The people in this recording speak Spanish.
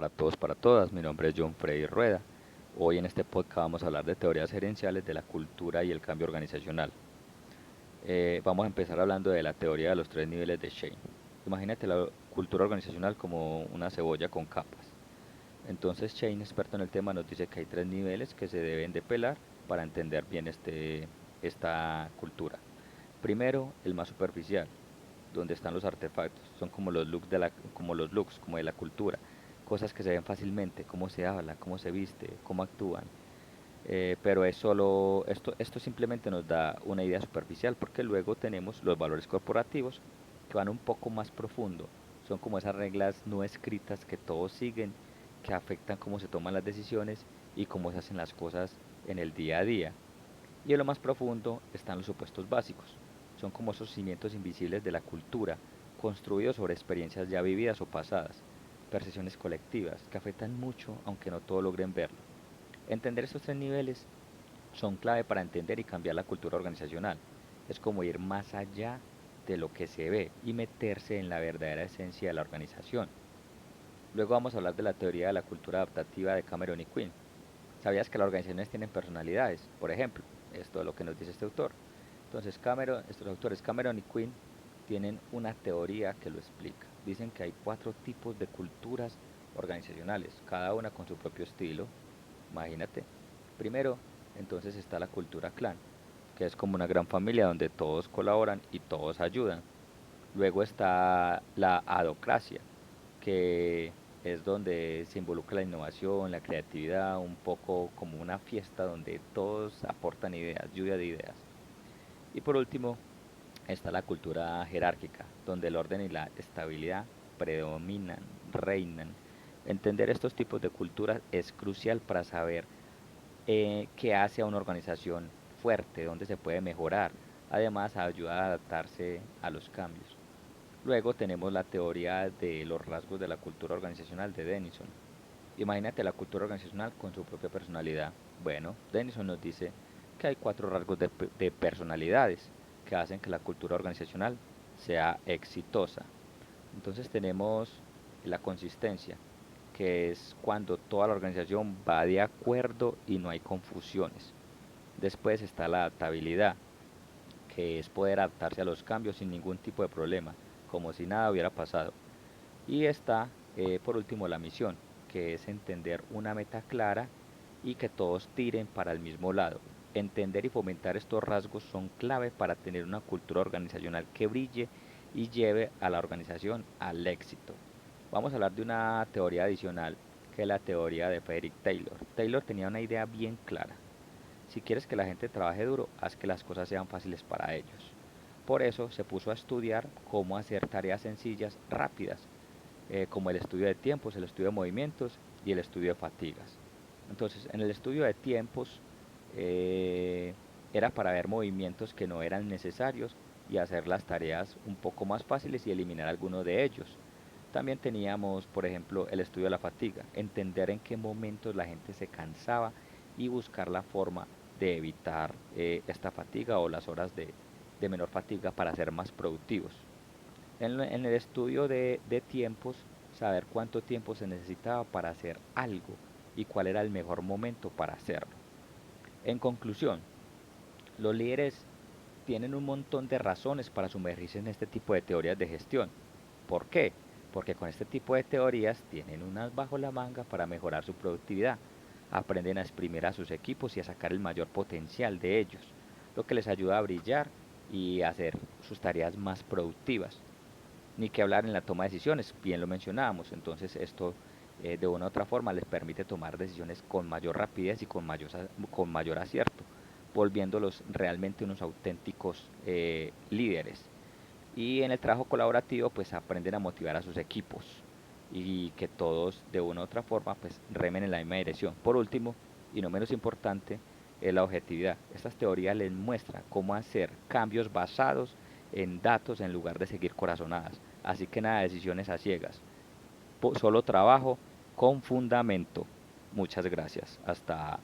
para todos, para todas. Mi nombre es John Freddy Rueda. Hoy en este podcast vamos a hablar de teorías gerenciales de la cultura y el cambio organizacional. Vamos a empezar hablando de la teoría de los tres niveles de Shane. Imagínate la cultura organizacional como una cebolla con capas. Entonces Shane, experto en el tema, nos dice que hay tres niveles que se deben de pelar para entender bien esta cultura. Primero, el más superficial, donde están los artefactos, son como los looks como de la cultura, cosas que se ven fácilmente, cómo se habla, cómo se viste, cómo actúan. Pero es solo, esto simplemente nos da una idea superficial, porque luego tenemos los valores corporativos que van un poco más profundo. Son como esas reglas no escritas que todos siguen, que afectan cómo se toman las decisiones y cómo se hacen las cosas en el día a día. Y en lo más profundo están los supuestos básicos. Son como esos cimientos invisibles de la cultura, construidos sobre experiencias ya vividas o pasadas, percepciones colectivas que afectan mucho aunque no todos logren verlo. Entender estos tres niveles son clave para entender y cambiar la cultura organizacional. Es como ir más allá de lo que se ve y meterse en la verdadera esencia de la organización. Luego vamos a hablar de la teoría de la cultura adaptativa de Cameron y Quinn. ¿Sabías que las organizaciones tienen personalidades? Por ejemplo, esto es lo que nos dice este autor. Entonces, estos autores Cameron y Quinn tienen una teoría que lo explica. Dicen que hay cuatro tipos de culturas organizacionales, cada una con su propio estilo. Imagínate. Primero, entonces está la cultura clan, que es como una gran familia donde todos colaboran y todos ayudan. Luego está la adocracia, que es donde se involucra la innovación, la creatividad, un poco como una fiesta donde todos aportan ideas, lluvia de ideas. Y por último, está la cultura jerárquica, donde el orden y la estabilidad predominan, reinan. Entender estos tipos de culturas es crucial para saber qué hace a una organización fuerte, dónde se puede mejorar. Además, ayuda a adaptarse a los cambios. Luego tenemos la teoría de los rasgos de la cultura organizacional de Denison. Imagínate la cultura organizacional con su propia personalidad. Bueno, Denison nos dice que hay cuatro rasgos de personalidades que hacen que la cultura organizacional sea exitosa. Entonces tenemos la consistencia, que es cuando toda la organización va de acuerdo y no hay confusiones. Después está la adaptabilidad, que es poder adaptarse a los cambios sin ningún tipo de problema, como si nada hubiera pasado. Y está, por último, la misión, que es entender una meta clara y que todos tiren para el mismo lado. Entender y fomentar estos rasgos son clave para tener una cultura organizacional que brille y lleve a la organización al éxito. Vamos a hablar de una teoría adicional, que es la teoría de Frederick Taylor. Taylor tenía una idea bien clara. Si quieres que la gente trabaje duro, haz que las cosas sean fáciles para ellos. Por eso se puso a estudiar cómo hacer tareas sencillas, rápidas, como el estudio de tiempos, el estudio de movimientos y el estudio de fatigas. Entonces, en el estudio de tiempos eh, era para ver movimientos que no eran necesarios y hacer las tareas un poco más fáciles y eliminar algunos de ellos. También teníamos, por ejemplo, el estudio de la fatiga, entender en qué momentos la gente se cansaba y buscar la forma de evitar esta fatiga o las horas de menor fatiga para ser más productivos. En el estudio de tiempos, saber cuánto tiempo se necesitaba para hacer algo y cuál era el mejor momento para hacerlo. En conclusión, los líderes tienen un montón de razones para sumergirse en este tipo de teorías de gestión. ¿Por qué? Porque con este tipo de teorías tienen unas bajo la manga para mejorar su productividad. Aprenden a exprimir a sus equipos y a sacar el mayor potencial de ellos, lo que les ayuda a brillar y a hacer sus tareas más productivas. Ni que hablar en la toma de decisiones, bien lo mencionábamos. Entonces esto de una u otra forma les permite tomar decisiones con mayor rapidez y con mayor acierto, volviéndolos realmente unos auténticos líderes. Y en el trabajo colaborativo pues aprenden a motivar a sus equipos y que todos de una u otra forma pues remen en la misma dirección. Por último, y no menos importante, es la objetividad. Estas teorías les muestran cómo hacer cambios basados en datos en lugar de seguir corazonadas. Así que nada de decisiones a ciegas. Solo trabajo con fundamento. Muchas gracias. Hasta